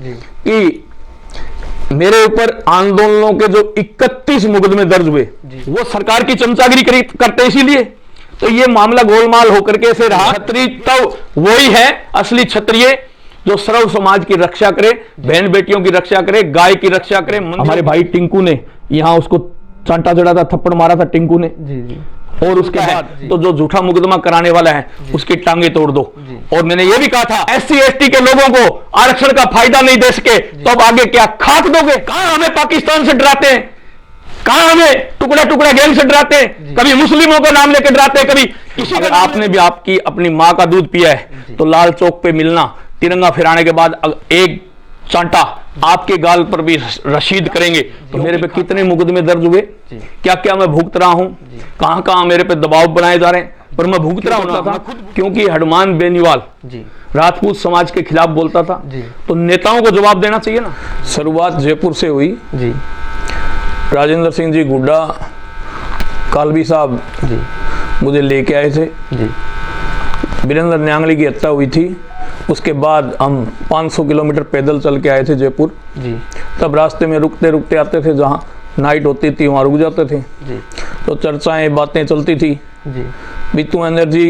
कि मेरे ऊपर आंदोलनों के जो 31 मुकदमे दर्ज हुए वो सरकार की चमचागिरी करते इसीलिए। तो ये मामला गोलमाल होकर के ऐसे रहा। छत्री तो वही है असली क्षत्रिय जो सर्व समाज की रक्षा करे, बहन बेटियों की रक्षा करे, गाय की रक्षा करे। हमारे भाई टिंकू ने यहाँ उसको चांटा चढ़ा था, थप्पड़ मारा था टिंकू ने। और उसके बाद तो जो झूठा मुकदमा कराने वाला है उसकी टांगे तोड़ दो। और मैंने ये भी कहा था SC ST के लोगों को आरक्षण का फायदा नहीं दे सके तो अब आगे क्या खाक दोगे? कहां हमें पाकिस्तान से डराते हैं, कहां हमें टुकड़ा टुकड़ा गैंग से डराते हैं, कभी मुस्लिमों का नाम लेकर डराते हैं, कभी किसी। अगर आपने भी आपकी अपनी मां का दूध पिया है तो लाल चौक पे मिलना, तिरंगा फहराने के बाद एक चांटा आपके गाल पर भी रशीद करेंगे। तो मेरे पे कितने मुकदमे दर्ज हुए, क्या क्या मैं भुगत रहा हूं, कहां कहां मेरे पे दबाव बनाए जा रहे हैं, पर मैं भुगत रहा हूं था क्योंकि हनुमान बेनीवाल राजपूत समाज के खिलाफ बोलता था। तो नेताओं को जवाब देना चाहिए ना। शुरुआत जयपुर से हुई। राजेंद्र सिंह जी गुड्डा कालवी साहब मुझे लेके आए थे। वीरेंद्र न्यांगली की हत्या हुई थी, उसके बाद हम 500 किलोमीटर पैदल चल के आए थे जयपुर। तब रास्ते में रुकते रुकते आते थे, जहाँ नाइट होती थी वहाँ रुक जाते थे। तो चर्चाएं बातें चलती थी भी तू एनर्जी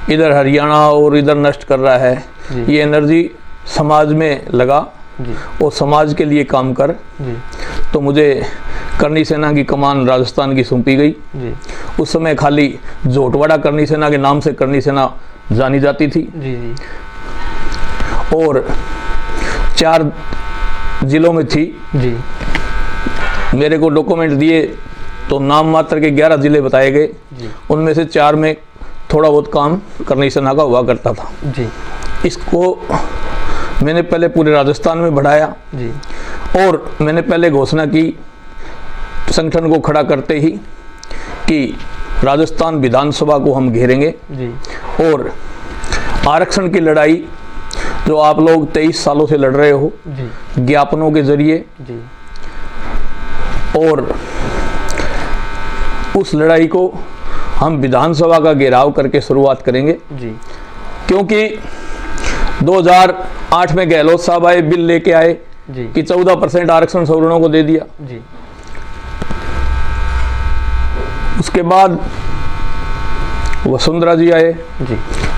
इधर हरियाणा और इधर नष्ट कर रहा है, ये एनर्जी समाज में लगा और समाज के लिए काम कर। तो मुझे करनी सेना की कमान राजस्थान की सौंपी गई। उस समय खाली जोटवाड़ा करनी सेना के नाम से करनी सेना जानी जाती थी। और 4 जिलों में थी। मेरे को डॉक्यूमेंट दिए तो नाम मात्र के 11 जिले बताए गए, उनमें से 4 में थोड़ा बहुत काम करनी सेना का हुआ करता था। इसको मैंने पहले पूरे राजस्थान में बढ़ाया और मैंने पहले घोषणा की संगठन को खड़ा करते ही कि राजस्थान विधानसभा को हम घेरेंगे और आरक्षण की लड़ाई जो आप लोग 23 सालों से लड़ रहे हो ज्ञापनों के जरिए, और उस लड़ाई को हम विधानसभा का घेराव करके शुरुआत करेंगे। क्योंकि 2008 में गहलोत साहब आए, बिल लेके आए कि 14% आरक्षण सवर्णों को दे दिया। उसके बाद वसुंधरा जी आए,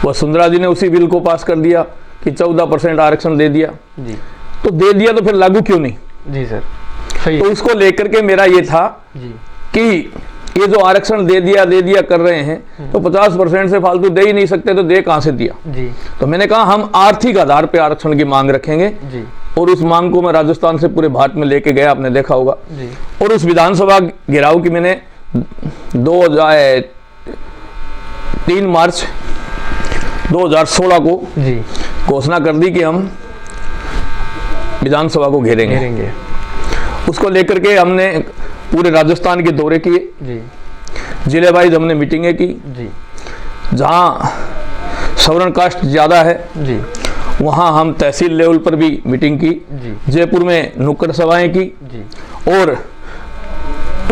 वसुंधरा जी ने उसी बिल को पास कर दिया कि 14% आरक्षण दे दिया। तो दे दिया तो फिर लागू क्यों नहीं? जी सर, सही। तो उसको लेकर के मेरा ये था कि ये जो आरक्षण दे दिया कर रहे हैं तो 50% से फालतू दे ही नहीं सकते, तो दे कहां से दिया? तो मैंने कहा हम आर्थिक आधार पे आरक्षण की मांग रखेंगे और उस मांग को मैं राजस्थान से पूरे भारत में लेके गया, आपने देखा होगा। और उस विधानसभा घेराव की मैंने 3 मार्च 2016 को घोषणा कर दी कि हम विधानसभा को घेरेंगे। उसको लेकर के हमने पूरे राजस्थान के दौरे किए, जिले वाइज हमने मीटिंगें की। जहाँ सवर्ण कास्ट ज़्यादा है वहाँ हम तहसील लेवल पर भी मीटिंग की। जयपुर में नुक्कड़ सभाएं की और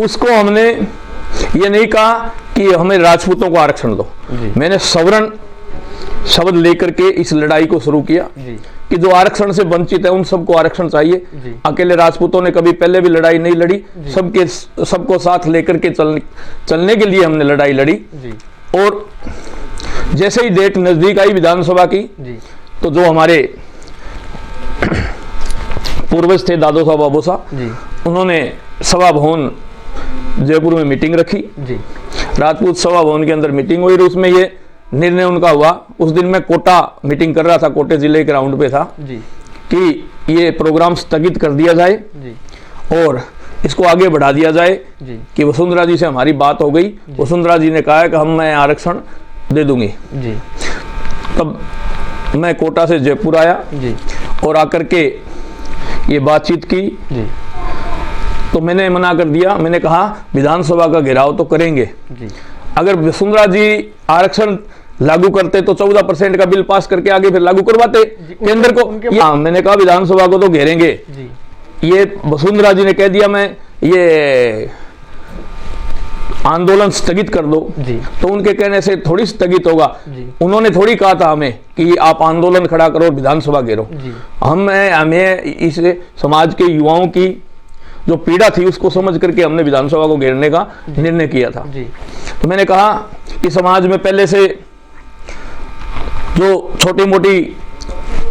उसको हमने ये नहीं कहा कि हमें राजपूतों को आरक्षण दो, मैंने सवर्ण शब्द लेकर के इस लड़ाई को शुरू किया कि जो आरक्षण से वंचित है उन सबको आरक्षण चाहिए। अकेले राजपूतों ने कभी पहले भी लड़ाई नहीं लड़ी, सबको साथ लेकर के चलने के लिए हमने लड़ाई लड़ी। और जैसे ही डेट नजदीक आई विधानसभा की तो जो हमारे पूर्वज थे दादो साहब बाबू साहब, उन्होंने सभा भवन जयपुर में मीटिंग रखी। राजपूत सभा भवन के अंदर मीटिंग हुई और उसमें ये निर्णय उनका हुआ। उस दिन मैं कोटा मीटिंग कर रहा था, कोटे जिले के ग्राउंड पे था कि ये प्रोग्राम स्थगित कर दिया जाए और इसको आगे बढ़ा दिया जाए कि वसुंधरा जी से हमारी बात हो गई। वसुंधरा जी ने कहा है कि मैं आरक्षण दे दूंगी। तब मैं कोटा से जयपुर आया और आकर के ये बातचीत की तो मैंने मना कर दिया। मैंने कहा विधानसभा का घेराव तो करेंगे, अगर वसुंधरा जी आरक्षण लागू करते तो 14% का बिल पास करके आगे फिर लागू करवाते केंद्र को। हाँ, मैंने कहा विधानसभा को तो घेरेंगे। ये वसुंधरा जी ने कह दिया मैं ये आंदोलन स्थगित कर दो जी। तो उनके कहने से थोड़ी स्थगित होगा। जी। उन्होंने थोड़ी कहा था हमें कि आप आंदोलन खड़ा करो, विधानसभा घेरो। हमें इस समाज के युवाओं की जो पीड़ा थी उसको समझ करके हमने विधानसभा को घेरने का निर्णय किया था। जी। तो मैंने कहा कि समाज में पहले से जो छोटी मोटी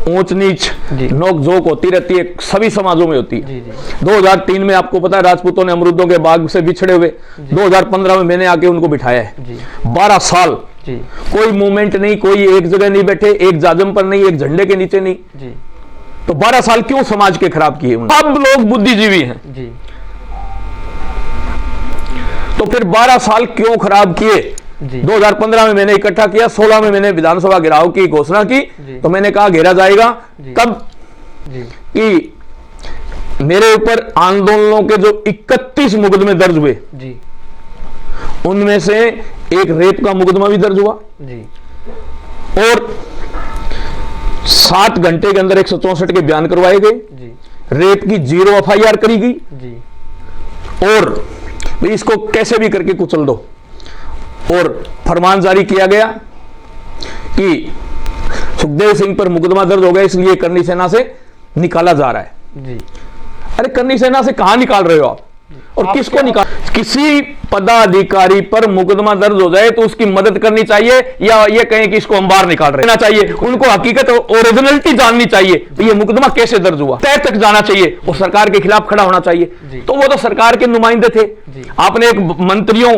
ऊंच नीच नोक झोंक होती रहती है, सभी समाजों में होती है। 2003 में आपको पता है राजपूतों ने अमरूदों के बाग से बिछड़े हुए, 2015 में मैंने आके उनको बिठाया है। 12 साल कोई मूवमेंट नहीं, कोई एक जगह नहीं बैठे, एक जाजम पर नहीं, एक झंडे के नीचे नहीं। तो 12 साल क्यों समाज के खराब किए उन्होंने? अब लोग बुद्धिजीवी हैं तो फिर 12 साल क्यों खराब किए? 2015 में मैंने इकट्ठा किया, 16 में मैंने विधानसभा घेराव की घोषणा की। तो मैंने कहा घेरा जाएगा तब कि मेरे ऊपर आंदोलनों के जो 31 मुकदमे दर्ज हुए उनमें से एक रेप का मुकदमा भी दर्ज हुआ और 7 घंटे के अंदर 164 के बयान करवाए गए। रेप की 0 FIR करी गई और इसको कैसे भी करके कुचल दो। और फरमान जारी किया गया कि सुखदेव सिंह पर मुकदमा दर्ज हो गया इसलिए करनी सेना से निकाला जा रहा है। अरे करनी सेना से कहां निकाल रहे हो आप और किसको निकाल? किसी पदाधिकारी पर मुकदमा दर्ज हो जाए तो उसकी मदद करनी चाहिए या ये कहें कि इसको हम बाहर निकाल रहे हैं चाहिए? उनको हकीकत ओरिजिनलिटी जाननी चाहिए। तो ये मुकदमा कैसे दर्ज हुआ तय तक जाना चाहिए और सरकार के खिलाफ खड़ा होना चाहिए। तो वो तो सरकार के नुमाइंदे थे। आपने एक मंत्रियों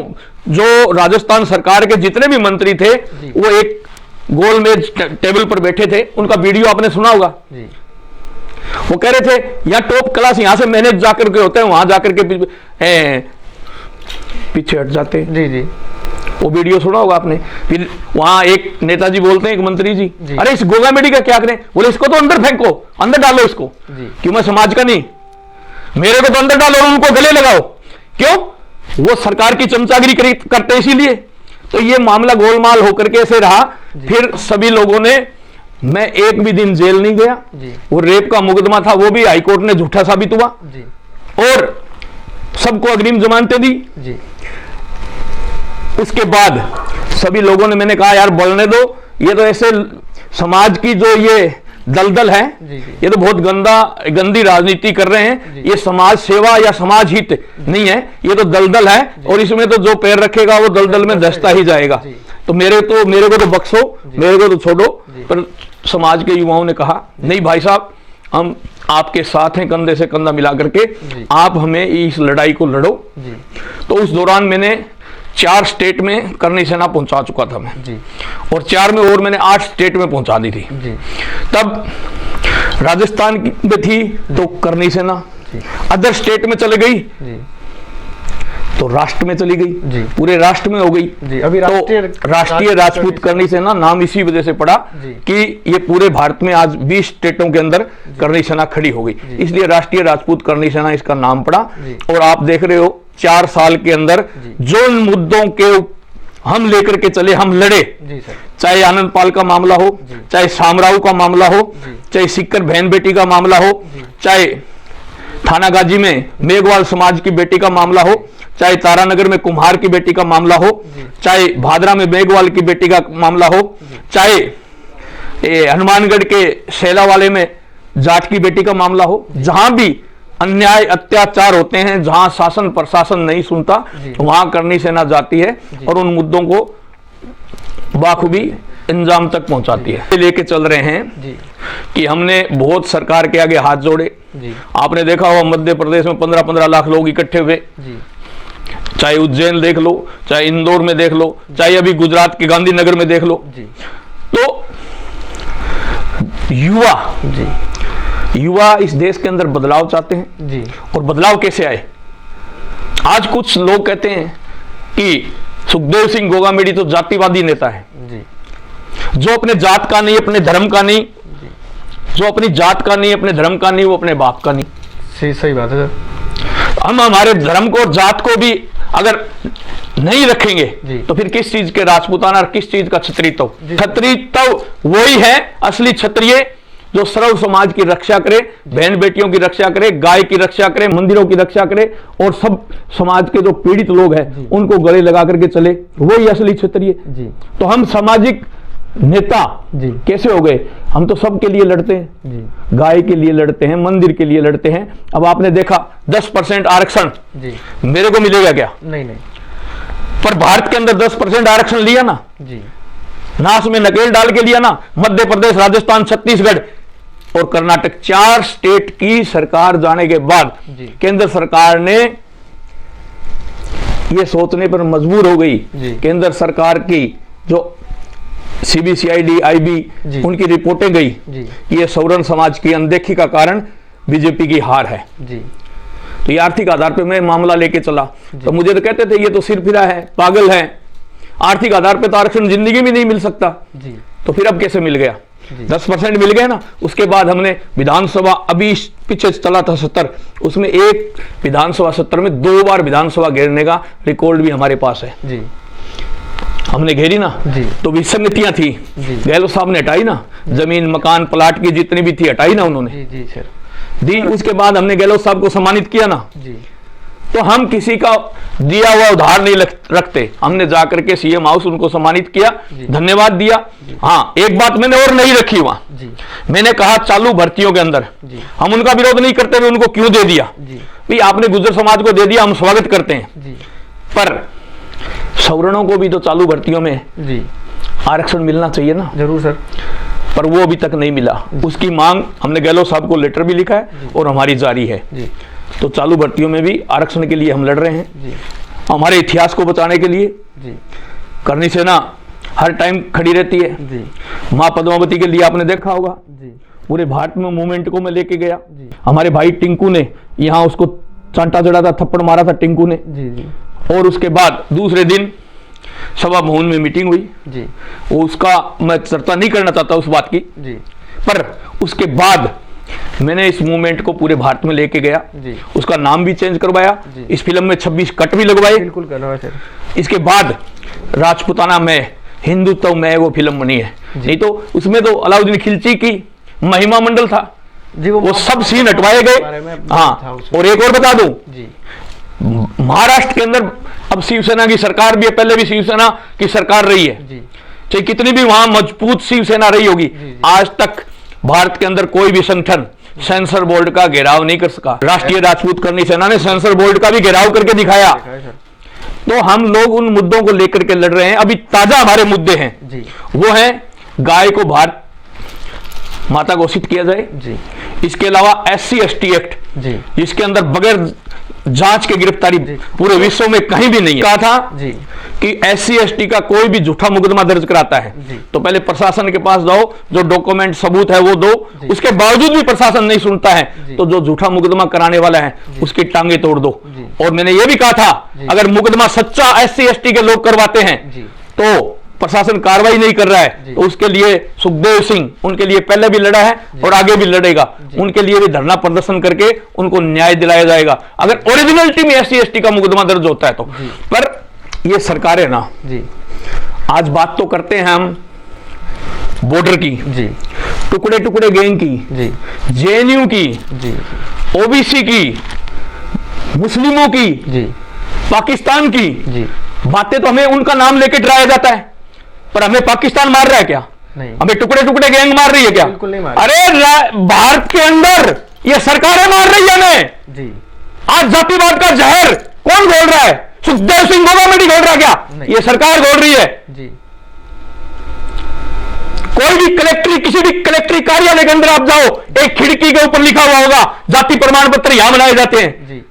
जो राजस्थान सरकार के जितने भी मंत्री थे वो एक गोल मेज टेबल पर बैठे थे, उनका वीडियो आपने सुना होगा। वो कह रहे थे या टॉप क्लास यहां से मैनेज जाकर के होते हैं, वहां जाकर के पीछे हट जाते हैं। वो वीडियो सुना होगा आपने। फिर वहां एक नेताजी बोलते हैं, एक मंत्री जी, अरे इस गोगा मेडी का क्या करें? बोले इसको तो अंदर फेंको, अंदर डालो इसको। क्यों? मैं समाज का नहीं, मेरे को तो अंदर डालो और उनको गले लगाओ। क्यों? वो सरकार की चमचागिरी करते इसीलिए। तो ये मामला गोलमाल होकर के ऐसे रहा। फिर सभी लोगों ने, मैं एक भी दिन जेल नहीं गया। वो रेप का मुकदमा था वो भी हाईकोर्ट ने झूठा साबित हुआ और सबको अग्रिम जमानतें दी। उसके बाद सभी लोगों ने, मैंने कहा यार बढ़ने दो, ये तो ऐसे समाज की जो ये दलदल है ये तो बहुत गंदी राजनीति कर रहे हैं। ये समाज सेवा या समाज हित नहीं है, ये तो दलदल है और इसमें तो जो पैर रखेगा वो दलदल में धंसता ही जाएगा। तो मेरे को तो बख्शो, मेरे को तो छोड़ो। पर समाज के युवाओं ने कहा नहीं भाई साहब, हम आपके साथ हैं, कंधे से कंधा मिला करके आप हमें इस लड़ाई को लड़ो। तो उस दौरान मैंने 4 स्टेट में करनी सेना पहुंचा चुका था मैं और 4 में और मैंने 8 स्टेट में पहुंचा दी थी। तब राजस्थान में थी तो करनी सेना, अदर स्टेट में चले गई तो राष्ट्र में चली गई, पूरे राष्ट्र में हो गई। अभी तो राष्ट्रीय राजपूत करनी सेना नाम इसी वजह से पड़ा कि ये पूरे भारत में आज 20 स्टेटों के अंदर करनी सेना खड़ी हो गई, इसलिए राष्ट्रीय राजपूत करनी सेना इसका नाम पड़ा। और आप देख रहे हो 4 साल के अंदर जो मुद्दों के हम लेकर के चले, हम लड़े, चाहे आनंद पाल का मामला हो, चाहे शामराव का मामला हो, चाहे सिक्कर बहन बेटी का मामला हो, चाहे थानागाजी में मेघवाल समाज की बेटी का मामला हो, चाहे तारानगर में कुम्हार की बेटी का मामला हो, चाहे भादरा में मेघवाल की बेटी का मामला हो, चाहे हनुमानगढ़ के शैला वाले में जाट की बेटी का मामला हो, जहां भी अन्याय अत्याचार होते हैं, जहां शासन प्रशासन नहीं सुनता, वहां करनी सेना जाती है और उन मुद्दों को बाखूबी इंजाम तक पहुंचाती है। लेके चल रहे हैं कि हमने बहुत सरकार के आगे हाथ जोड़े। आपने देखा होगा मध्य प्रदेश में 15-15 लाख लोग इकट्ठे हुए, चाहे उज्जैन देख लो, चाहे इंदौर में देख लो, चाहे अभी गुजरात के गांधीनगर में देख लो। तो युवा इस देश के अंदर बदलाव चाहते हैं और बदलाव कैसे आए? आज कुछ लोग कहते हैं कि सुखदेव सिंह गोगामेडी तो जातिवादी नेता है, जो अपने जात का नहीं, अपने धर्म का नहीं, जो अपनी जात का नहीं, अपने धर्म का नहीं, वो अपने बाप का नहीं। सही बात है। हम हमारे धर्म को और जात को भी अगर नहीं रखेंगे तो फिर किस चीज के राजपूताना और किस चीज का क्षत्रियत्व? क्षत्रियत्व वही है असली क्षत्रिय जो सर्व समाज की रक्षा करे, बहन बेटियों की रक्षा करे, गाय की रक्षा करे, मंदिरों की रक्षा करे, और सब समाज के जो पीड़ित लोग हैं उनको गले लगा करके चले, वही असली क्षत्रिय। तो हम सामाजिक नेता कैसे हो गए? हम तो सबके लिए लड़ते हैं, गाय के लिए लड़ते हैं, मंदिर के लिए लड़ते हैं। अब आपने देखा 10% आरक्षण मेरे को मिलेगा क्या? नहीं। पर भारत के अंदर 10% आरक्षण लिया ना, नाश में नकेल डाल के लिया ना। मध्य प्रदेश, राजस्थान, छत्तीसगढ़ और कर्नाटक 4 स्टेट की सरकार जाने के बाद केंद्र सरकार ने यह सोचने पर मजबूर हो गई, केंद्र सरकार की जो CBCID, IB उनकी रिपोर्टें गई कि ये सवर्ण समाज की अनदेखी का कारण बीजेपी की हार है। तो ये आर्थिक आधार पे मैं मामला लेके चला, तो मुझे तो कहते थे ये तो सिरफिरा है, पागल है, आर्थिक आधार पे तो आरक्षण जिंदगी में नहीं मिल सकता। तो फिर अब कैसे मिल गया? 10% मिल गया ना। उसके बाद हमने विधानसभा, अभी पीछे चला था 70, उसमें एक विधानसभा 70 में 2 बार विधानसभा घेरने का रिकॉर्ड भी हमारे पास है। हमने घेरी ना, तो विसंगतियां थी, गहलोत साहब ने हटाई ना, जमीन मकान प्लाट की जितनी भी थी हटाई ना उन्होंने, दी। उसके बाद हमने गहलोत साहब को सम्मानित किया ना। तो हम किसी का दिया हुआ उधार नहीं रखते, हमने जाकर के CM हाउस उनको सम्मानित किया, धन्यवाद दिया। हाँ, एक बात मैंने और नहीं रखी वहां, मैंने कहा चालू भर्तियों के अंदर हम उनका विरोध नहीं करते हुए उनको क्यों दे दिया भाई? आपने गुर्जर समाज को दे दिया, हम स्वागत करते हैं, पर सवर्णों को भी तो चालू भर्तियों में आरक्षण मिलना चाहिए ना। जरूर सर, पर वो अभी तक नहीं मिला। उसकी मांग हमने गहलोत साहब को लेटर भी लिखा है और हमारी जारी है। तो चालू भर्तियों में भी आरक्षण के लिए हम लड़ रहे हैं, हमारे इतिहास को बचाने के लिए। करनी सेना हर टाइम खड़ी रहती है। माँ पद्मावती के लिए आपने देखा होगा, पूरे भारत में मूवमेंट को मैं लेके गया। हमारे भाई टिंकू ने यहाँ उसको चांटा चढ़ा था, थप्पड़ मारा था टिंकू ने। और उसके बाद दूसरे दिन सभा भवन में मीटिंग हुई, वो उसका मैं चर्चा नहीं करना चाहता उस बात की, पर उसके बाद मैंने इस मूवमेंट को पूरे भारत में लेके गया, उसका नाम भी चेंज करवाया, इस फिल्म में 26 कट भी लगवाए। बिल्कुल करवाया सर। इसके बाद राजपूताना में, हिंदुत्व में वो फिल्म बनी है। नहीं तो उसमें तो अलाउद्दीन खिलची की महिमा मंडल था जी, वो सब सीन हटवाए गए। हाँ, और एक और बता दूं, महाराष्ट्र के अंदर अब शिवसेना की सरकार भी है, पहले भी शिवसेना की सरकार रही है, चाहे कितनी भी वहां मजबूत शिवसेना रही होगी, आज तक भारत के अंदर कोई भी संगठन सेंसर बोर्ड का घेराव नहीं कर सका। राष्ट्रीय राजपूत करनी सेना ने सेंसर बोर्ड का भी घेराव करके दिखाया। तो हम लोग उन मुद्दों को लेकर के लड़ रहे हैं। अभी ताजा हमारे मुद्दे हैं, वो है गाय को भारत माता घोषित किया जाए जी। इसके अलावा SC/ST एक्ट जी, जिसके अंदर बगैर जांच के गिरफ्तारी पूरे विश्व में कहीं भी नहीं है। कहा था जी कि SC/ST का कोई भी झूठा मुकदमा दर्ज कराता है तो पहले प्रशासन के पास जाओ, जो डॉक्यूमेंट सबूत है वो दो। उसके बावजूद भी प्रशासन नहीं सुनता है तो जो झूठा मुकदमा कराने वाला है उसकी टांगे तोड़ दो। और मैंने ये भी कहा था अगर मुकदमा सच्चा SC/ST के लोग करवाते हैं तो प्रशासन कार्रवाई नहीं कर रहा है तो उसके लिए सुखदेव सिंह उनके लिए पहले भी लड़ा है और आगे भी लड़ेगा, उनके लिए भी धरना प्रदर्शन करके उनको न्याय दिलाया जाएगा अगर ओरिजिनलिटी में SC/ST का मुकदमा दर्ज होता है तो। पर ये सरकारें ना जी, आज बात तो करते हैं हम बॉर्डर की जी, टुकड़े टुकड़े गैंग की जी, JNU की जी, OBC की, मुस्लिमों की जी, पाकिस्तान की जी, बातें तो हमें उनका नाम लेके डराया जाता है पर हमें पाकिस्तान मार रहा है क्या? नहीं। हमें टुकड़े टुकड़े गैंग मार रही है क्या? बिल्कुल नहीं मार। अरे भारत के अंदर ये सरकारें मार रही है हमें जी। आज जातिवाद का जहर कौन घोल रहा है? सुखदेव सिंह गवर्नमेंट ही घोल रहा क्या? ये सरकार घोल रही है जी। कोई भी कलेक्ट्री, किसी भी कलेक्ट्री कार्यालय के अंदर आप जाओ, एक खिड़की के ऊपर लिखा हुआ होगा जाति प्रमाण पत्र यहां बनाए जाते हैं जी।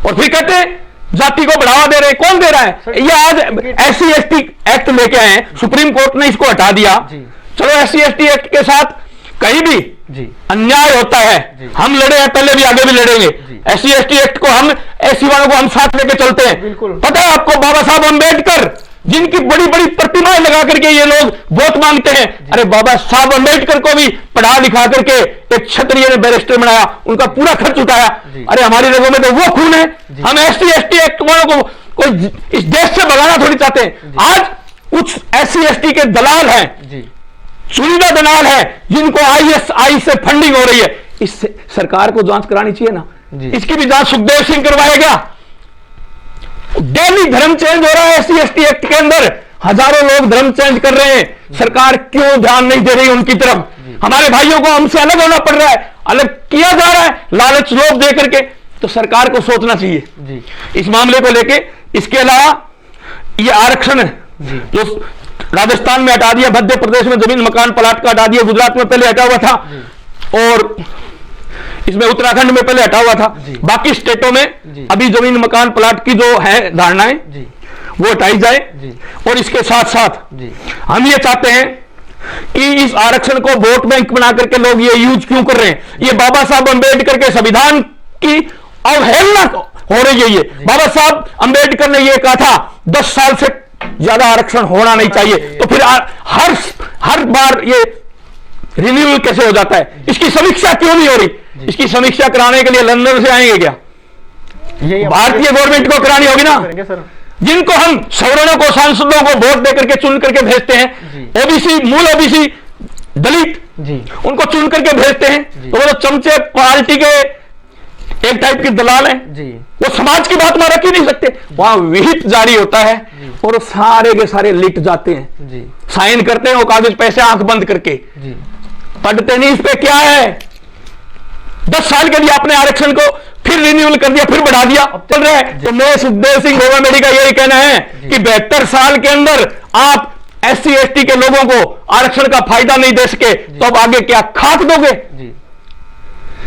और फिर कहते हैं जाति को बढ़ावा दे रहे, कौन दे रहा है? ये आज SC/ST एक्ट लेके आए, सुप्रीम कोर्ट ने इसको हटा दिया। चलो SC/ST एक्ट के साथ कहीं भी अन्याय होता है, हम लड़े हैं, पहले भी आगे भी लड़ेंगे। SC/ST एक्ट को हम ऐसी वालों को हम साथ लेके चलते हैं। पता है आपको बाबा साहब अम्बेडकर जिनकी बड़ी बड़ी प्रतिमाएं लगा करके ये लोग वोट मांगते हैं, अरे बाबा साहब अम्बेडकर को भी पढ़ा लिखा करके एक क्षत्रिय ने बैरिस्टर बनाया, उनका पूरा खर्च उठाया। अरे हमारी रगों में तो वो खून है। हम SC/ST एक्ट वालों को इस देश से भगाना थोड़ी चाहते हैं। आज कुछ SC/ST के दलाल हैं चुनिंदा दलाल है जिनको आईएसआई से फंडिंग हो रही है, इससे सरकार को जांच करानी चाहिए ना। इसकी भी जांच सुखदेव सिंह करवाएगा। डेली धर्म चेंज हो रहा है SC ST एक्ट के अंदर, हजारों लोग धर्म चेंज कर रहे हैं, सरकार क्यों ध्यान नहीं दे रही उनकी तरफ? हमारे भाइयों को हमसे अलग होना पड़ रहा है, अलग किया जा रहा है लालच लोभ दे करके, तो सरकार को सोचना चाहिए इस मामले को लेके। इसके अलावा ये आरक्षण जो राजस्थान में हटा दिया, मध्य प्रदेश में जमीन मकान प्लाट का हटा दिया, गुजरात में पहले हटा हुआ था और इसमें उत्तराखंड में पहले हटा हुआ था, बाकी स्टेटों में अभी जमीन मकान प्लाट की जो है धारणाएं वो हटाई जाए। और इसके साथ साथ हम ये चाहते हैं कि इस आरक्षण को वोट बैंक बना करके लोग ये यूज क्यों कर रहे हैं? ये बाबा साहब अंबेडकर के संविधान की अवहेलना हो रही है। ये बाबा साहब अंबेडकर ने ये कहा था 10 साल से ज्यादा आरक्षण होना नहीं चाहिए, तो फिर हर बार ये रिन्यूअल कैसे हो जाता है? इसकी समीक्षा क्यों नहीं हो रही? इसकी समीक्षा कराने के लिए लंदन से आएंगे क्या? भारतीय गवर्नमेंट को करानी होगी ना। जिनको हम सवर्णों को, सांसदों को वोट देकर के चुन करके भेजते हैं, ओबीसी, मूल ओबीसी, दलित, उनको चुन करके भेजते हैं, तो वो चमचे पार्टी के एक टाइप के दलाल हैं, वो समाज की बात में रख ही नहीं सकते। वहां विहित जारी होता है और सारे के सारे लिट जाते हैं, साइन करते हैं वो कागज पैसे आंख बंद करके, पढ़ते नहीं इस पे क्या है। 10 साल के लिए आपने आरक्षण को फिर रिन्यूअल कर दिया, फिर बढ़ा दिया, चल रहा है। तो मैं सुखदेव सिंह गोवामेडी का यही कहना है कि 72 साल के अंदर आप SC ST के लोगों को आरक्षण का फायदा नहीं दे सके, तो अब आगे क्या खाक दोगे?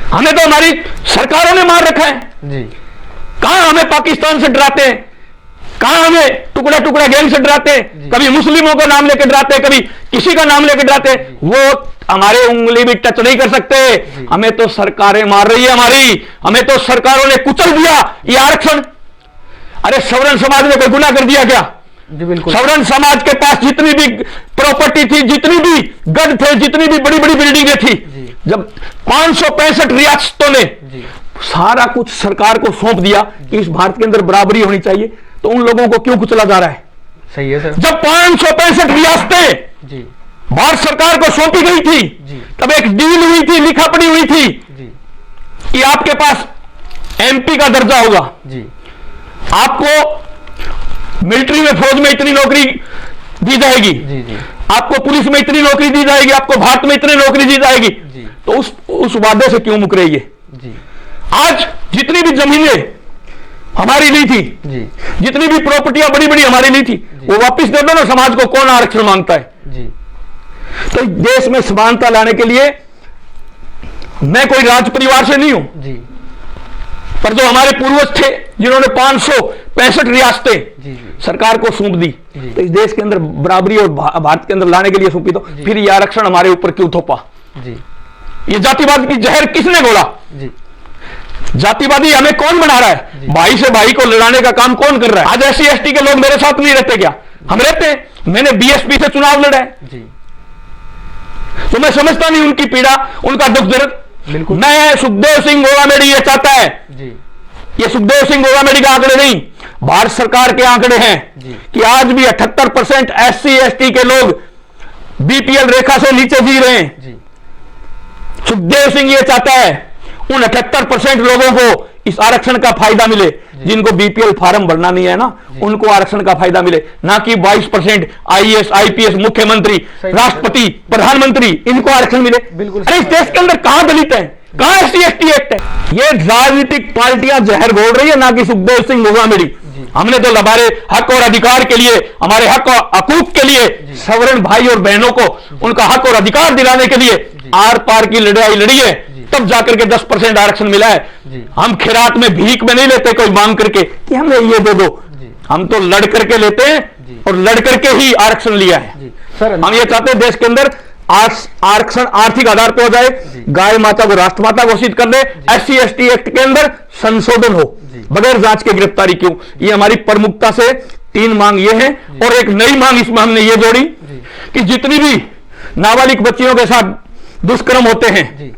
हमें तो हमारी सरकारों ने मार रखा है। कहां हमें पाकिस्तान से डराते हैं, कहां हमें टुकड़ा टुकड़ा गैंग से डराते हैं, कभी मुस्लिमों का नाम लेकर डराते हैं, कभी किसी का नाम लेकर डराते हैं। वो हमारे उंगली भी टच नहीं कर सकते। हमें तो सरकारें मार रही है हमें तो सरकारों ने कुचल दिया ये आरक्षण। अरे सवर्ण समाज ने कोई गुनाह कर दिया क्या? बिल्कुल। सवर्ण समाज के पास जितनी भी प्रॉपर्टी थी, जितनी भी गढ़ थे, जितनी भी बड़ी बड़ी बिल्डिंगें थी, जब 565 रियासतों ने सारा कुछ सरकार को सौंप दिया कि इस भारत के अंदर बराबरी होनी चाहिए, तो उन लोगों को क्यों कुचला जा रहा है? सही है सर। जब 565 रियासतें भारत सरकार को सौंपी गई थी, तब एक डील हुई थी, लिखा पड़ी हुई थी कि आपके पास MP का दर्जा होगा, आपको मिलिट्री में, फौज में इतनी नौकरी दी जाएगी, आपको पुलिस में इतनी नौकरी दी जाएगी, आपको भारत में इतनी नौकरी दी जाएगी। तो उस वादे से क्यों मुकर रही है? आज जितनी भी जमीनें हमारी ली थी, जितनी भी प्रॉपर्टियां बड़ी बड़ी हमारी ली थी, वो वापस दे दो ना समाज को। कौन आरक्षण मांगता है? तो देश में समानता लाने के लिए मैं कोई राज परिवार से नहीं हूं, पर जो हमारे पूर्वज थे जिन्होंने 565 रियासतें सरकार को सौंप दी, तो इस देश के अंदर बराबरी और भारत के अंदर लाने के लिए सौंपी, तो फिर ये आरक्षण हमारे ऊपर क्यों थोपा? ये जातिवाद की जहर किसने घोला? जातिवादी हमें कौन बना रहा है? भाई से भाई को लड़ाने का काम कौन कर रहा है? आज SC ST के लोग मेरे साथ नहीं रहते क्या? हम रहते हैं। मैंने BSP से चुनाव लड़ा है, तो मैं समझता नहीं उनकी पीड़ा, उनका दुख दर्द। मैं सुखदेव सिंह गोवामेडी ये चाहता है, ये सुखदेव सिंह गोवामेडी के आंकड़े नहीं, भारत सरकार के आंकड़े हैं कि आज भी 78% SC ST के लोग BPL रेखा से नीचे जी रहे हैं। सुखदेव सिंह ये चाहता है उन 78% लोगों को इस आरक्षण का फायदा मिले, जिनको BPL फॉर्म भरना नहीं है ना, उनको आरक्षण का फायदा मिले, ना कि 22% IAS IPS, मुख्यमंत्री, राष्ट्रपति, प्रधानमंत्री, इनको आरक्षण मिले। अरे इस देश के अंदर कहां दलित है, कहां SC ST एक्ट है? ये राजनीतिक पार्टियां जहर घोल रही है, ना कि सुखदेव सिंह गोवामेडी। हमने तो हमारे हक और अधिकार के लिए, हमारे हक और हकूक के लिए, सवर्ण भाई और बहनों को उनका हक और अधिकार दिलाने के लिए आर पार की लड़ाई लड़ी है, तब जाकर के 10% आरक्षण मिला है। हम खिरात में भीख में नहीं लेते कोई मांग करके कि हमें ये दे दो, हम तो लड़ करके लेते हैं और लड़ करके ही आरक्षण लिया है। हम ये चाहते हैं देश के अंदर आरक्षण आर्थिक आधार पर हो जाए, गाय माता को राष्ट्रमाता घोषित कर दे, SC ST एक्ट के अंदर संशोधन हो, बगैर जांच के गिरफ्तारी क्यों? ये हमारी प्रमुखता से 3 मांग ये है। और एक नई मांग इसमें हमने ये जोड़ी कि जितनी भी नाबालिग बच्चियों के साथ दुष्कर्म होते हैं,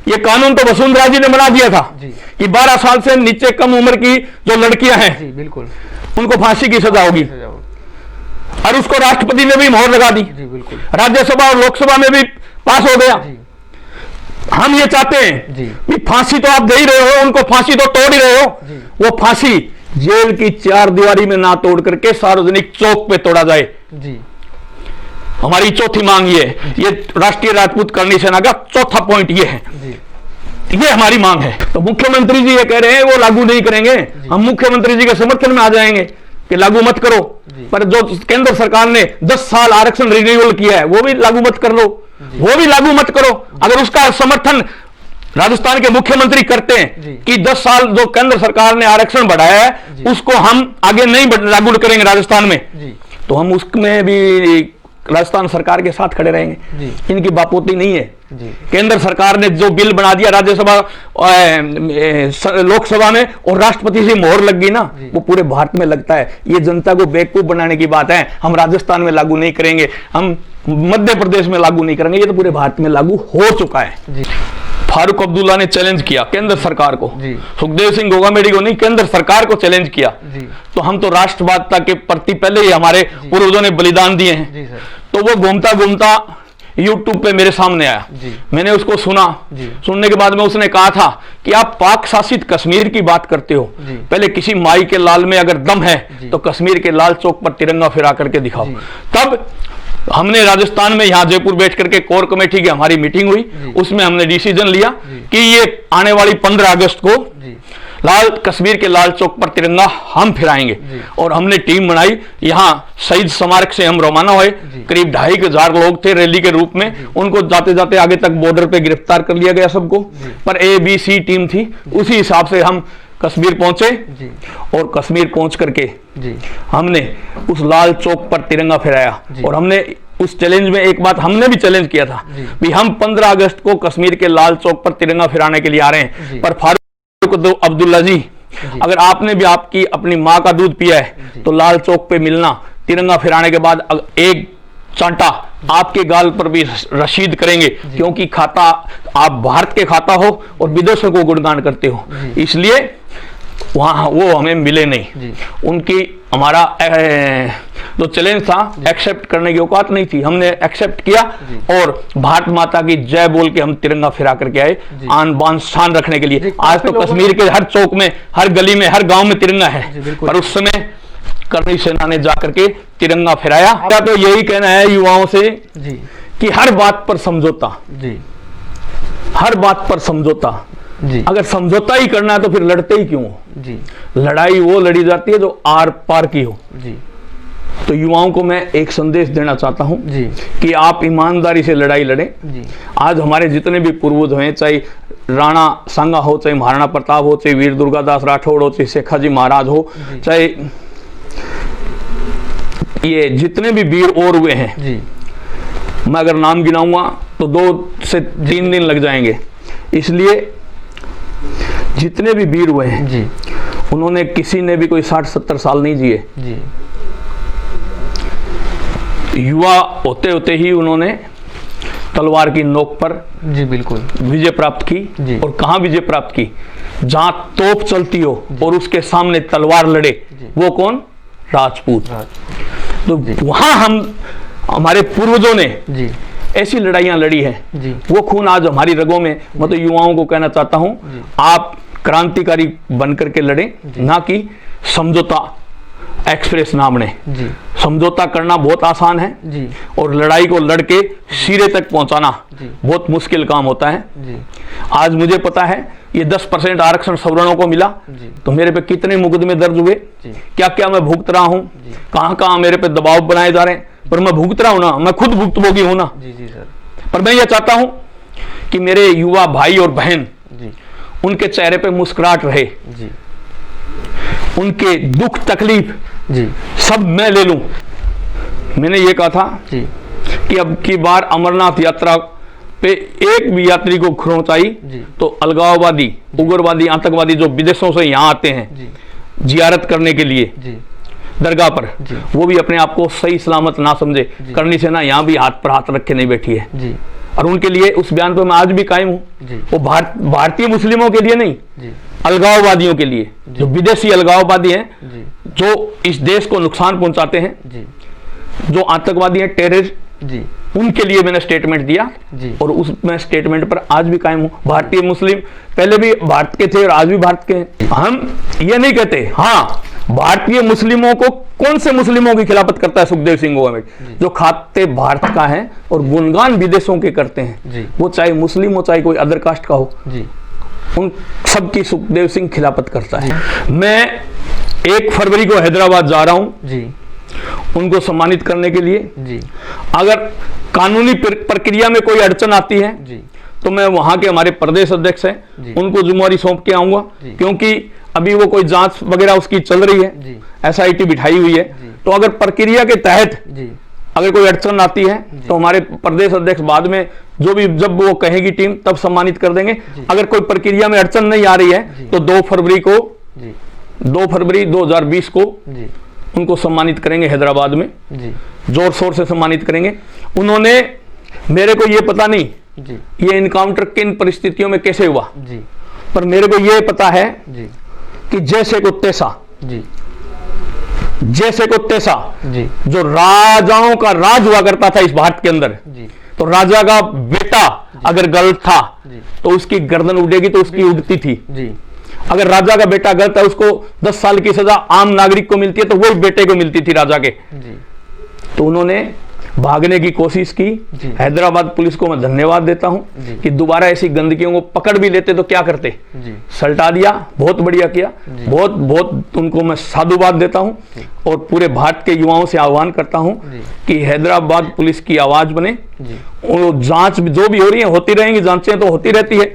ये कानून तो वसुंधरा जी ने बना दिया था कि 12 साल से नीचे कम उम्र की जो लड़कियां हैं, बिल्कुल, उनको फांसी की सजा होगी। और उसको राष्ट्रपति ने भी मोहर लगा दी, राज्यसभा और लोकसभा में भी पास हो गया। हम ये चाहते हैं कि फांसी तो आप दे ही रहे हो, उनको फांसी तो तोड़ ही रहे हो, वो फांसी जेल की 4 दीवारी में ना तोड़ करके सार्वजनिक चौक पे तोड़ा जाए। हमारी चौथी मांग ये है, ये राष्ट्रीय राजपूत करणी सेना का चौथा पॉइंट ये है, ये हमारी मांग है। तो मुख्यमंत्री जी ये कह रहे हैं वो लागू नहीं करेंगे, हम मुख्यमंत्री जी के समर्थन में आ जाएंगे कि लागू मत करो, पर जो केंद्र सरकार ने 10 साल आरक्षण रिन्यूअल किया है वो भी लागू मत कर लो, वो भी लागू मत करो। अगर उसका समर्थन राजस्थान के मुख्यमंत्री करते हैं कि 10 साल जो केंद्र सरकार ने आरक्षण बढ़ाया है उसको हम आगे नहीं लागू करेंगे राजस्थान में, तो हम उसमें भी राजस्थान सरकार के साथ खड़े रहेंगे। इनकी बापोती नहीं है। केंद्र सरकार ने जो बिल बना दिया राज्यसभा लोकसभा में और राष्ट्रपति से मोहर लग गई ना, वो पूरे भारत में लगता है। ये जनता को बेवकूफ बनाने की बात है। हम राजस्थान में लागू नहीं करेंगे, हम मध्य प्रदेश में लागू नहीं करेंगे, ये तो पूरे भारत में लागू हो चुका है। फारूक अब्दुल्ला ने चैलेंज किया केंद्र सरकार को, सुखदेव सिंह गोगामेडी को नहीं, केंद्र सरकार को चैलेंज किया। तो हम तो राष्ट्रवादिता के प्रति पहले ही हमारे पूर्वजों ने बलिदान दिए हैं। तो वो घूमता घूमता YouTube पे मेरे सामने आया, मैंने उसको सुना। सुनने के बाद में उसने कहा था कि आप पाक शासित कश्मीर की बात करते हो, पहले किसी माई के लाल में अगर दम है तो कश्मीर के लाल चौक पर तिरंगा फहरा करके दिखाओ। तब हमने राजस्थान में यहाँ जयपुर बैठ करके कोर कमेटी की हमारी मीटिंग हुई, उसमें हमने डिसीजन लिया कि ये आने वाली 15 अगस्त को लाल कश्मीर के लाल चौक पर तिरंगा हम फहराएंगे। और हमने टीम बनाई, यहाँ शहीद स्मारक से हम रवाना हुए, करीब 2500 लोग थे रैली के रूप में। उनको जाते जाते आगे तक बॉर्डर पे गिरफ्तार कर लिया गया सबको, पर ABC टीम थी, उसी हिसाब से हम कश्मीर पहुंचे। और कश्मीर पहुंच करके हमने उस लाल चौक पर तिरंगा फहराया। और हमने उस चैलेंज में एक बात हमने भी चैलेंज किया था भी हम 15 अगस्त को कश्मीर के लाल चौक पर तिरंगा फहराने के लिए आ रहे हैं। पर फारूक अब्दुल्ला जी, अगर आपने भी आपकी अपनी माँ का दूध पिया है तो लाल चौक पे मिलना, तिरंगा फहराने के बाद एक चांटा आपके गाल पर भी रशीद करेंगे, क्योंकि खाता आप भारत के खाता हो और विदेशों को गुणगान करते हो, इसलिए वहां वो हमें मिले नहीं। उनकी हमारा जो चैलेंज था एक्सेप्ट करने की औकात नहीं थी, हमने एक्सेप्ट किया और भारत माता की जय बोल के हम तिरंगा फिरा करके आए, आन बान शान रखने के लिए। आज तो कश्मीर के हर चौक में, हर गली में, हर गांव में तिरंगा है, पर उस समय करणी सेना ने जाकर के तिरंगा फहराया। तो यही कहना है युवाओं से कि हर बात पर समझौता, हर बात पर समझौता। अगर समझौता ही करना है तो फिर लड़ते ही क्यों हो? लड़ाई वो लड़ी जाती है जो आर पार की हो। तो युवाओं को मैं एक संदेश देना चाहता हूं कि आप ईमानदारी से लड़ाई लड़ें। आज हमारे जितने भी पूर्वज हैं, चाहे राणा सांगा हो, चाहे महाराणा प्रताप हो, चाहे वीर दुर्गादास राठौड़ हो, चाहे शेखाजी महाराज हो, चाहे ये जितने भी वीर और हुए हैं, मैं अगर नाम गिनाऊंगा तो 2 से 3 दिन लग जाएंगे। इसलिए जितने भी वीर हुए हैं उन्होंने किसी ने भी कोई 60-70 साल नहीं जिए। युवा होते होते ही उन्होंने तलवार की नोक पर बिल्कुल विजय प्राप्त की। और कहां विजय प्राप्त की? जहां तोप चलती हो और उसके सामने तलवार लड़े, वो कौन? राजपूत। तो वहां हमारे पूर्वजों ने ऐसी लड़ाइयां लड़ी हैं, वो खून आज हमारी रगों में। मैं तो युवाओं को कहना चाहता हूं, आप क्रांतिकारी बनकर के लड़ें, ना कि समझौता एक्सप्रेस नाम ने। समझौता करना बहुत आसान है और लड़ाई को लड़के सिरे तक पहुंचाना बहुत मुश्किल काम होता है। आज मुझे पता है ये 10% आरक्षण सवर्णों को मिला तो मेरे पे कितने मुकदमे दर्ज हुए, क्या क्या मैं भुगत रहा हूं, कहां कहां मेरे पे दबाव बनाए जा रहे हैं, पर मैं भुगत रहा हूं ना, मैं खुद भुक्तभोगी हूं ना। पर मैं ये चाहता हूं कि मेरे युवा भाई और बहन, उनके चेहरे पे मुस्कुराहट रहे, उनके दुख तकलीफ सब मैं ले लूं। मैंने ये कहा था कि अब की बार अमरनाथ यात्रा पे एक भी यात्री को खरोंच आई तो अलगाववादी, उग्रवादी, आतंकवादी जो विदेशों से यहाँ आते हैं जियारत करने के लिए दरगाह पर, वो भी अपने आप को सही सलामत ना समझे। करणी सेना यहाँ भी हाथ पर हाथ रखे नहीं बैठी है और उनके लिए उस बयान पर मैं आज भी कायम हूँ। वो भारतीय मुस्लिमों के लिए नहीं, अलगाववादियों के लिए, जो विदेशी अलगाववादी हैं, जो इस देश को नुकसान पहुंचाते हैं, जो आतंकवादी हैं, टेररिस्ट जी, उनके लिए मैंने स्टेटमेंट दिया जी, और उसमें स्टेटमेंट पर आज भी कायम हूं। भारतीय मुस्लिम पहले भी भारत के थे और आज भी भारत के हैं। हम ये नहीं कहते, हाँ भारतीय मुस्लिमों को, कौन से मुस्लिमों की खिलाफत करता है सुखदेव सिंह गवर्नमेंट, जो खाते भारत का है और गुणगान विदेशों के करते हैं, वो चाहे मुस्लिम हो चाहे कोई अदर कास्ट का हो, उन सबकी सुखदेव सिंह खिलाफत करता है। मैं 1 फरवरी को हैदराबाद जा रहा हूं जी, उनको सम्मानित करने के लिए। जी, अगर कानूनी प्रक्रिया में कोई अड़चन आती है जी, तो मैं वहां के हमारे प्रदेश अध्यक्ष हैं उनको जिम्मेवारी सौंप के आऊंगा, क्योंकि अभी वो कोई जांच वगैरह उसकी चल रही है, SIT बिठाई हुई है। तो अगर प्रक्रिया के तहत अगर कोई अड़चन आती है तो हमारे प्रदेश अध्यक्ष बाद में जो भी, जब वो कहेगी टीम तब सम्मानित कर देंगे। अगर कोई प्रक्रिया में अड़चन नहीं आ रही है तो 2 फरवरी 2020 को उनको सम्मानित करेंगे हैदराबाद में, जोर शोर से सम्मानित करेंगे। उन्होंने, मेरे को ये पता नहीं ये इनकाउंटर किन परिस्थितियों में कैसे हुआ, पर मेरे को ये पता है कि जैसे को तैसा, जो राजाओं का राज हुआ करता था इस भारत के अंदर, तो राजा का बेटा अगर गलत था तो उसकी गर्दन उड़ेगी तो उसकी उड़ती थी। अगर राजा का बेटा गलत है उसको 10 साल की सजा आम नागरिक को मिलती है तो वही बेटे को मिलती थी राजा के। तो उन्होंने भागने की कोशिश की। हैदराबाद पुलिस को मैं धन्यवाद देता हूं कि दोबारा ऐसी गंदगियों को पकड़ भी लेते तो क्या करते, सल्टा दिया, बहुत बढ़िया किया, बहुत बहुत उनको मैं साधुवाद देता हूं। और पूरे भारत के युवाओं से आह्वान करता हूं कि हैदराबाद पुलिस की आवाज बने। जांच जो भी हो रही है होती रहेंगी, जांचें तो होती रहती है,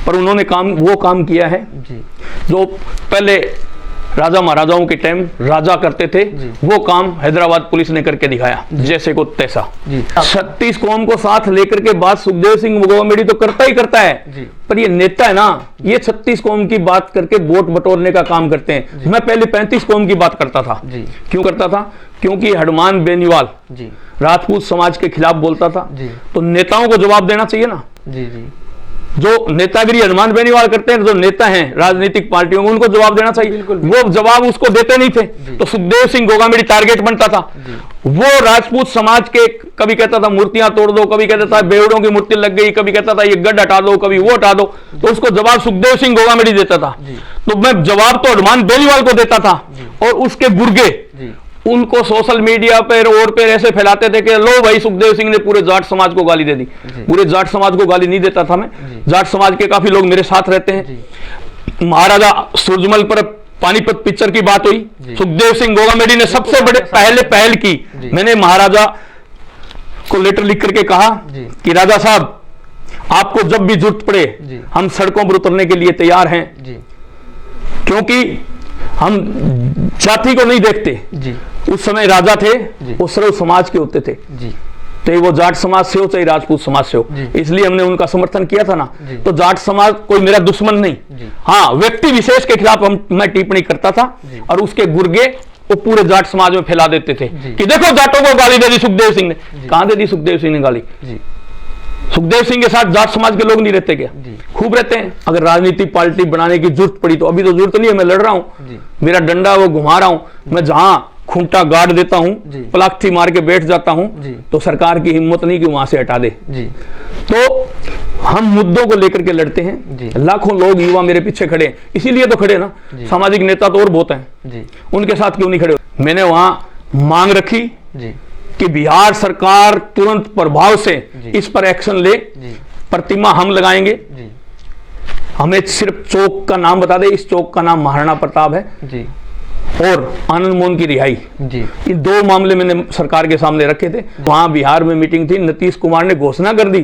पर उन्होंने वो काम किया है जो पहले राजा महाराजाओं के टाइम राजा करते थे, वो काम हैदराबाद पुलिस ने करके दिखाया, जैसे को तैसा। 36 कौम को साथ लेकर के बात सुखदेव सिंह गवर्नमेंट तो करता ही करता है, पर ये नेता है ना, ये 36 कौम की बात करके वोट बटोरने का काम करते हैं। मैं पहले 35 कौम की बात करता था। क्यों करता था? क्योंकि हनुमान बेनीवाल राजपूत समाज के खिलाफ बोलता था, तो नेताओं को जवाब देना चाहिए ना। जो नेतागिरी हनुमान बेनीवाल करते हैं, जो नेता हैं राजनीतिक पार्टियों को, उनको जवाब देना चाहिए। वो जवाब उसको देते नहीं थे, तो सुखदेव सिंह गोगामेडी टारगेट बनता था। वो राजपूत समाज के, कभी कहता था मूर्तियां तोड़ दो, कभी कहता था बेवड़ों की मूर्ति लग गई, कभी कहता था ये गढ़ हटा दो, कभी वो हटा दो, तो उसको जवाब सुखदेव सिंह गोगामेडी देता था। तो मैं जवाब तो हनुमान बेनीवाल को देता था, और उसके गुर्गे उनको सोशल मीडिया पर और पे ऐसे फैलाते थे कि लो भाई सुखदेव सिंह ने पूरे जाट समाज को गाली दे दी। पूरे जाट समाज को गाली नहीं देता था मैं, जाट समाज के काफी लोग मेरे साथ रहते हैं। महाराजा सूरजमल पर पानीपत पिक्चर की बात हुई, सुखदेव सिंह गोगामेडी ने सबसे बड़े पहल की। मैंने महाराजा को लेटर लिख करके कहा कि राजा साहब, आपको जब भी जरूरत पड़े हम सड़कों पर उतरने के लिए तैयार हैं, क्योंकि हम जाति को नहीं देखते। उस समय राजा थे, वो सर्व समाज के होते थे, चाहे वो जाट समाज से हो चाहे राजपूत समाज से हो, इसलिए हमने उनका समर्थन किया था ना। तो जाट समाज कोई मेरा दुश्मन नहीं, हाँ व्यक्ति विशेष के खिलाफ मैं टिप्पणी करता था, और उसके गुर्गे वो पूरे जाट समाज में फैला देते थे कि देखो जाटों को गाली दे दी सुखदेव सिंह ने। कहां दे दी सुखदेव सिंह ने गाली? सुखदेव सिंह के साथ जाट समाज के लोग नहीं रहते क्या? खूब रहते हैं। अगर राजनीतिक पार्टी बनाने की जरूरत पड़ी तो अभी तो जरूरत नहीं है, मैं लड़ रहा हूं, मेरा डंडा वो घुमा रहा हूं, मैं जहां खूंटा गाड़ देता हूं, पलाख्ती मार के बैठ जाता हूं, तो सरकार की हिम्मत नहीं कि वहां से हटा दे। तो हम मुद्दों को लेकर के लड़ते हैं। लाखों लोग युवा मेरे पीछे खड़े हैं, इसीलिए तो खड़े ना। सामाजिक नेता तो और बहुत हैं, उनके साथ क्यों नहीं खड़े? मैंने वहां मांग रखी कि बिहार सरकार तुरंत प्रभाव से इस पर एक्शन ले, प्रतिमा हम लगाएंगे। हमें सिर्फ चौक का नाम बता दे, इस चौक का नाम महाराणा प्रताप है, और आनंद मोहन की रिहाई। ये 2 मामले मैंने सरकार के सामने रखे थे। वहां बिहार में मीटिंग थी, नीतीश कुमार ने घोषणा कर दी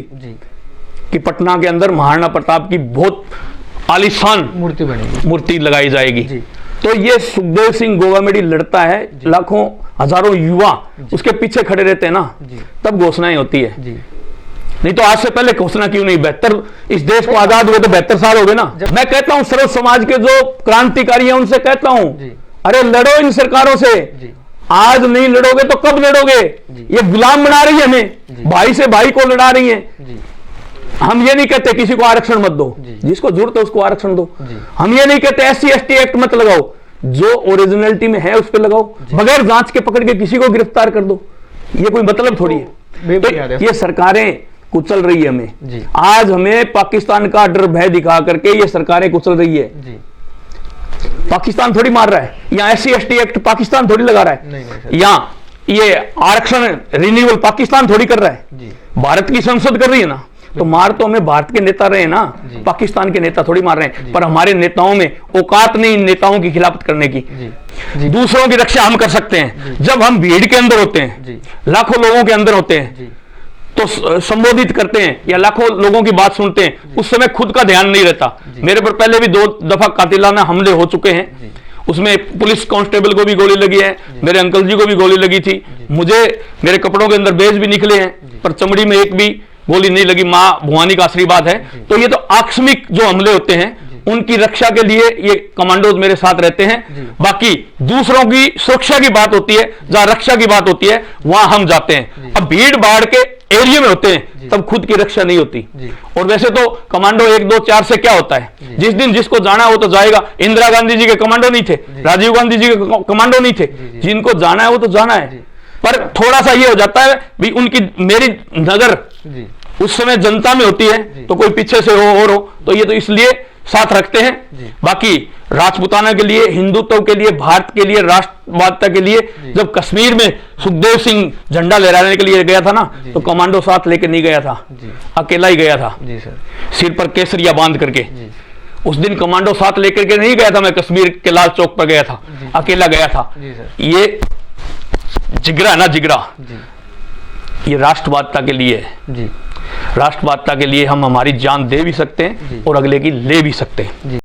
कि पटना के अंदर महाराणा प्रताप की बहुत आलीशान मूर्ति लगाई जाएगी। तो ये सुखदेव सिंह गोगामेडी लड़ता है, लाखों हजारों युवा उसके पीछे खड़े रहते हैं ना, तब घोषणाएं होती है। नहीं तो आज से पहले घोषणा क्यों नहीं? 72 इस देश को आजाद हुए तो 72 साल हो गए ना। मैं कहता हूं सर्व समाज के जो क्रांतिकारी हैं उनसे कहता हूं, अरे लड़ो इन सरकारों से। आज नहीं लड़ोगे तो कब लड़ोगे? ये गुलाम बना रही है हमें, भाई से भाई को लड़ा रही है। हम ये नहीं कहते किसी को आरक्षण मत दो, जिसको जरूरत है उसको आरक्षण दो। हम ये नहीं कहते SC ST एक्ट मत लगाओ, जो ओरिजिनलिटी में है उस पर लगाओ, बगैर जांच के पकड़ के किसी को गिरफ्तार कर दो, ये कोई मतलब थोड़ी है। तो ये सरकारें कुचल रही है हमें। आज हमें पाकिस्तान का डर भय दिखा करके ये सरकारें कुचल रही है। पाकिस्तान थोड़ी मार रहा है, यहाँ SC/ST एक्ट पाकिस्तान थोड़ी लगा रहा है, यहाँ ये आरक्षण रिन्यूअल पाकिस्तान थोड़ी कर रहा है, भारत की संसद कर रही है ना। तो मार तो हमें भारत के नेता रहे ना, पाकिस्तान के नेता थोड़ी मार रहे हैं। पर हमारे नेताओं में औकात नहीं इन नेताओं की खिलाफत करने की। दूसरों की रक्षा हम कर सकते हैं जब हम भीड़ के अंदर होते हैं, लाखों लोगों के अंदर होते हैं, तो संबोधित करते हैं या लाखों लोगों की बात सुनते हैं, उस समय खुद का ध्यान नहीं रहता। मेरे पर पहले भी 2 दफा कातिलाना हमले हो चुके हैं, उसमें पुलिस कांस्टेबल को भी गोली लगी है, मेरे अंकल जी को भी गोली लगी थी, मुझे मेरे कपड़ों के अंदर बेज भी निकले हैं, पर चमड़ी में एक भी गोली नहीं लगी, मां भवानी का आशीर्वाद है। तो ये तो आकस्मिक जो हमले होते हैं उनकी रक्षा के लिए ये कमांडोज मेरे साथ रहते हैं। बाकी दूसरों की सुरक्षा की बात होती है, जहां रक्षा की बात होती है वहां हम जाते हैं। अब भीड़ भाड़ के एरिया में होते हैं तब खुद की रक्षा नहीं होती। और वैसे तो कमांडो 1, 2, 4 से क्या होता है, जिस दिन जिसको जाना है वो तो जाएगा। इंदिरा गांधी जी के कमांडो नहीं थे, राजीव गांधी जी के कमांडो नहीं थे, जिनको जाना है वो तो जाना है। पर थोड़ा सा ये हो जाता है भी उनकी मेरी नजर उस समय जनता में होती है, तो कोई पीछे से हो और हो, तो ये तो इसलिए साथ रखते हैं। बाकी राजपूताना के लिए, हिंदुत्व के लिए, भारत के लिए, राष्ट्रवादिता के लिए, जब कश्मीर में सुखदेव सिंह झंडा लहराने के लिए गया था ना, तो कमांडो साथ लेके नहीं गया था, अकेला ही गया था, सिर पर केसरिया बांध करके। उस दिन कमांडो साथ लेकर के नहीं गया था, मैं कश्मीर के लाल चौक पर गया था, अकेला गया था। ये जिगरा ना, जिगरा ये राष्ट्रवादिता के लिए है। राष्ट्रवादिता के लिए हम हमारी जान दे भी सकते हैं और अगले की ले भी सकते हैं।